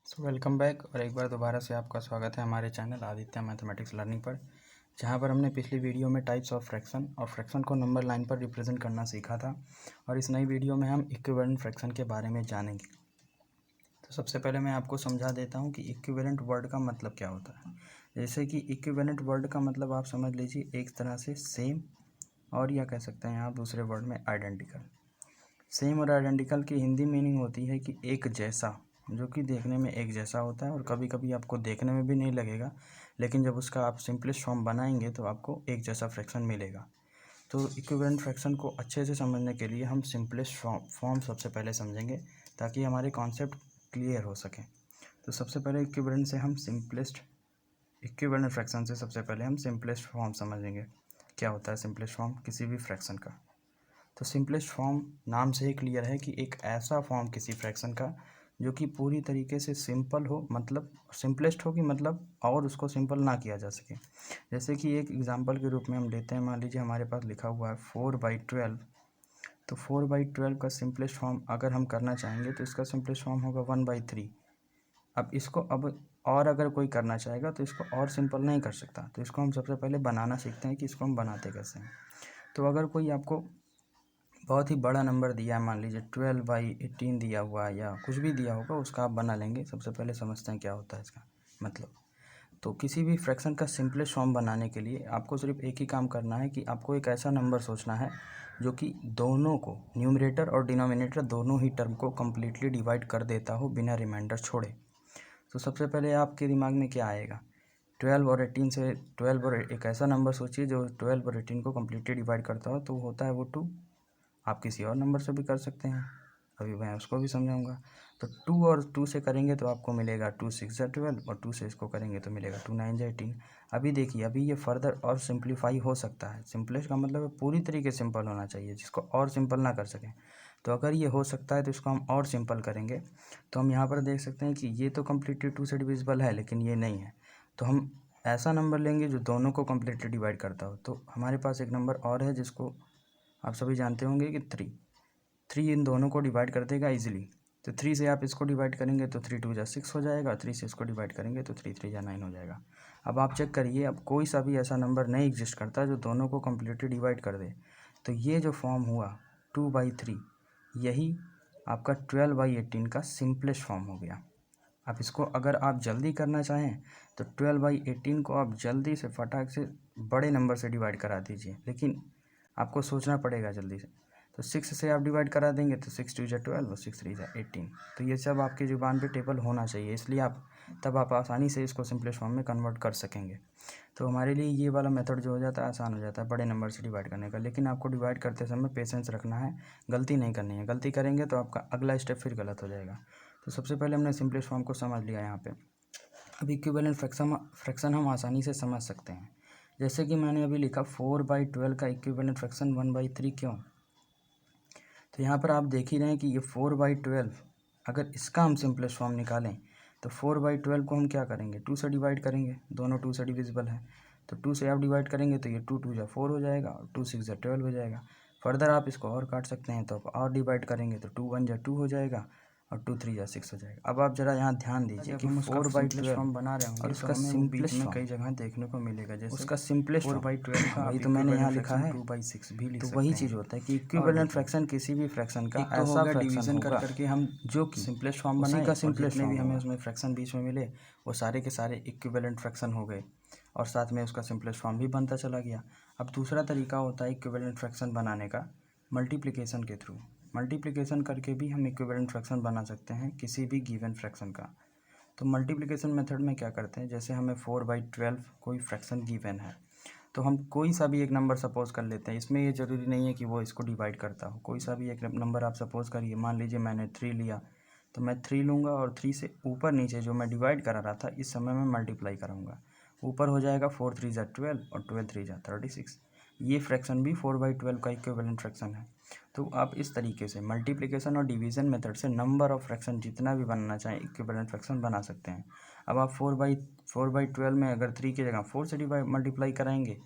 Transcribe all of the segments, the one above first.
Welcome back और एक बार दोबारा से आपका स्वागत है हमारे चैनल आदित्य मैथमेटिक्स लर्निंग पर, जहां पर हमने पिछली वीडियो में टाइप्स ऑफ फ्रैक्शन और फ्रैक्शन को नंबर लाइन पर रिप्रेजेंट करना सीखा था। और इस नई वीडियो में हम इक्विवेलेंट फ्रैक्शन के बारे में जानेंगे। तो सबसे पहले मैं आपको समझा देता हूं कि इक्विवेलेंट वर्ड का मतलब क्या होता है। जैसे कि इक्विवेलेंट वर्ड का मतलब आप समझ लीजिए एक तरह से सेम, और या कह सकते हैं आप दूसरे वर्ड में आइडेंटिकल। सेम और आइडेंटिकल की हिंदी मीनिंग होती है कि एक जैसा, जो कि देखने में एक जैसा होता है और कभी कभी आपको देखने में भी नहीं लगेगा, लेकिन जब उसका आप सिंपलेस्ट फॉर्म बनाएंगे तो आपको एक जैसा फ्रैक्शन मिलेगा। तो इक्विवेलेंट फ्रैक्शन को अच्छे से समझने के लिए हम सिंपलेस्ट फॉर्म सबसे पहले समझेंगे, ताकि हमारे कॉन्सेप्ट क्लियर हो सके। तो सबसे पहले इक्विवेलेंट फ्रैक्शन से सबसे पहले हम सिंपलेस्ट फॉर्म समझेंगे। क्या होता है सिंपलेस्ट फॉर्म किसी भी फ्रैक्शन का। तो सिंपलेस्ट फॉर्म नाम से ही क्लियर है कि एक ऐसा फॉर्म किसी फ्रैक्शन का जो कि पूरी तरीके से सिंपल हो, मतलब सिंपलेस्ट हो कि मतलब और उसको सिंपल ना किया जा सके। जैसे कि एक एग्जांपल के रूप में हम लेते हैं, मान लीजिए हमारे पास लिखा हुआ है 4/12। तो 4/12 का सिंपलेस्ट फॉर्म अगर हम करना चाहेंगे तो इसका सिंपलेस्ट फॉर्म होगा 1/3। अब और अगर कोई करना चाहेगा तो इसको और सिंपल नहीं कर सकता। तो इसको हम सबसे पहले बनाना सीखते हैं कि इसको हम बनाते कैसे हैं। तो अगर कोई आपको बहुत ही बड़ा नंबर दिया है, मान लीजिए 12/18 दिया हुआ है या कुछ भी दिया होगा, उसका आप बना लेंगे। सबसे पहले समझते हैं क्या होता है इसका मतलब। तो किसी भी फ्रैक्शन का सिंपलेस्ट फॉर्म बनाने के लिए आपको सिर्फ एक ही काम करना है कि आपको एक ऐसा नंबर सोचना है जो कि दोनों को, न्यूमरेटर और डिनोमिनेटर दोनों ही टर्म को कम्प्लीटली डिवाइड कर देता हो बिना रिमाइंडर छोड़े। तो सबसे पहले आपके दिमाग में क्या आएगा, 12 और एक ऐसा नंबर सोचिए जो 12 और 18 को कम्प्लीटली डिवाइड करता हो, तो होता है वो 2। आप किसी और नंबर से भी कर सकते हैं, अभी मैं उसको भी समझाऊंगा। तो 2 और 2 से करेंगे तो आपको मिलेगा 2 6 12, और 2 से इसको करेंगे तो मिलेगा 2 9 18। अभी देखिए, अभी ये फर्दर और सिंप्लीफाई हो सकता है। सिंपलेस्ट का मतलब है पूरी तरीके से सिंपल होना चाहिए, जिसको और सिंपल ना कर सकें। तो अगर ये हो सकता है तो इसको हम और सिंपल करेंगे। तो हम यहाँ पर देख सकते हैं कि ये तो कम्प्लीटली 2 से डिविजिबल है, लेकिन ये नहीं है। तो हम ऐसा नंबर लेंगे जो दोनों को कम्प्लीटली डिवाइड करता हो। तो हमारे पास एक नंबर और है जिसको आप सभी जानते होंगे कि 3 इन दोनों को डिवाइड कर देगा इजीली। तो 3 से आप इसको डिवाइड करेंगे तो 3 2 जा 6 हो जाएगा, 3 से इसको डिवाइड करेंगे तो 3 3 जा 9 हो जाएगा। अब आप चेक करिए, अब कोई सा भी ऐसा नंबर नहीं एग्जिस्ट करता जो दोनों को कम्प्लीटली डिवाइड कर दे। तो ये जो फॉर्म हुआ 2/3, यही आपका 12/18 का सिंपलेस्ट फॉर्म हो गया। अब इसको अगर आप जल्दी करना चाहें तो 12/18 को आप जल्दी से फटाक से बड़े नंबर से डिवाइड करा दीजिए, लेकिन आपको सोचना पड़ेगा जल्दी से। तो 6 से आप डिवाइड करा देंगे तो 6 2 जा 12 और 6 3 जा 18। तो ये सब आपकी ज़ुबान पे टेबल होना चाहिए, इसलिए तब आप आसानी से इसको सिंपलेस्ट फॉर्म में कन्वर्ट कर सकेंगे। तो हमारे लिए ये वाला मेथड जो हो जाता है आसान हो जाता है बड़े नंबर से डिवाइड करने का। लेकिन आपको डिवाइड करते समय पेशेंस रखना है, गलती नहीं करनी है। गलती करेंगे तो आपका अगला स्टेप फिर गलत हो जाएगा। तो सबसे पहले हमने सिंपलेस्ट फॉर्म को समझ लिया यहाँ पे। अब इक्विवेलेंट फ्रैक्शन हम आसानी से समझ सकते हैं। जैसे कि मैंने अभी लिखा 4/12 का इक्विवेलेंट फ्रैक्शन 1/3 क्यों। तो यहाँ पर आप देख ही रहे हैं कि ये 4/12, अगर इसका हम सिंपलेस्ट फॉर्म निकालें तो 4/12 को हम क्या करेंगे, 2 से डिवाइड करेंगे। दोनों 2 से डिविजिबल है, तो 2 से आप डिवाइड करेंगे तो ये 2 2 जा 4 हो जाएगा और 2 6 जा 12 हो जाएगा। फर्दर आप इसको और काट सकते हैं, तो आप और डिवाइड करेंगे तो 2 1 जा 2 हो जाएगा और 2 3 जा 6 हो जाएगा। अब आप जरा यहाँ ध्यान दीजिए कि 4/12 फॉर्म बना रहे होंगे और उसका सिंपलेस्ट में कई जगह देखने को मिलेगा, जैसे उसका सिंपलेस्ट 4/12 का वही तो मैंने यहाँ लिखा है 2/6 भी लिख सकते हैं। तो वही चीज़ होता है कि इक्विवेलेंट फ्रैक्शन किसी भी फ्रैक्शन का ऐसा डिवीजन कर करके हम जो कि सिंपलेस्ट फॉर्म बनाए का सिंपलेस्ट में भी हमें उसमें फ्रैक्शन बीच में मिले, वो सारे के सारे इक्विवेलेंट फ्रैक्शन हो गए और साथ में उसका सिंपलेस्ट फॉर्म भी बनता चला गया। अब दूसरा तरीका होता है इक्विवेलेंट फ्रैक्शन बनाने का मल्टीप्लिकेशन के थ्रू। मल्टीप्लिकेशन करके भी हम इक्विवेलेंट फ्रैक्शन बना सकते हैं किसी भी गिवन फ्रैक्शन का। तो मल्टीप्लिकेशन मेथड में क्या करते हैं, जैसे हमें 4/12 कोई फ्रैक्शन गिवन है, तो हम कोई सा भी एक नंबर सपोज कर लेते हैं। इसमें ये ज़रूरी नहीं है कि वो इसको डिवाइड करता हो। कोई सा भी एक नंबर आप सपोज करिए, मान लीजिए मैंने 3 लिया, तो मैं 3 लूँगा और 3 से ऊपर नीचे जो मैं डिवाइड करा रहा था इस समय मैं मल्टीप्लाई कराऊँगा। ऊपर हो जाएगा 4 3 जा 12 और 12 3 जा 36। ये फ्रैक्शन भी 4/12 का इक्विवेलेंट फ्रैक्शन है। तो आप इस तरीके से मल्टीप्लिकेशन और डिवीज़न मेथड से नंबर ऑफ फ्रैक्शन जितना भी बनना चाहें इक्विवेलेंट फ्रैक्शन बना सकते हैं। अब आप 4/12 में अगर 3 की जगह 4 से मल्टीप्लाई कराएंगे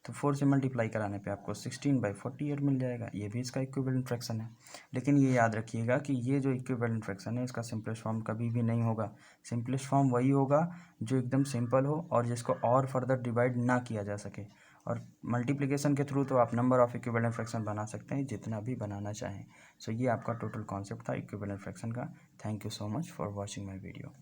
तो 4 से मल्टीप्लाई कराने पे आपको 16/48 मिल जाएगा। ये भी इसका इक्विवेलेंट फ्रैक्शन है। लेकिन ये याद रखिएगा कि ये जो इक्विवेलेंट फ्रैक्शन है इसका सिंपलेस्ट फॉर्म कभी भी नहीं होगा। सिंपलेस्ट फॉर्म वही होगा जो एकदम सिंपल हो और जिसको और फर्दर डिवाइड ना किया जा सके। और मल्टीप्लिकेशन के थ्रू तो आप नंबर ऑफ इक्विवेलेंट फ्रैक्शन बना सकते हैं जितना भी बनाना चाहें। सो ये आपका टोटल कॉन्सेप्ट था इक्विवेलेंट फ्रैक्शन का। Thank you so much for watching my video.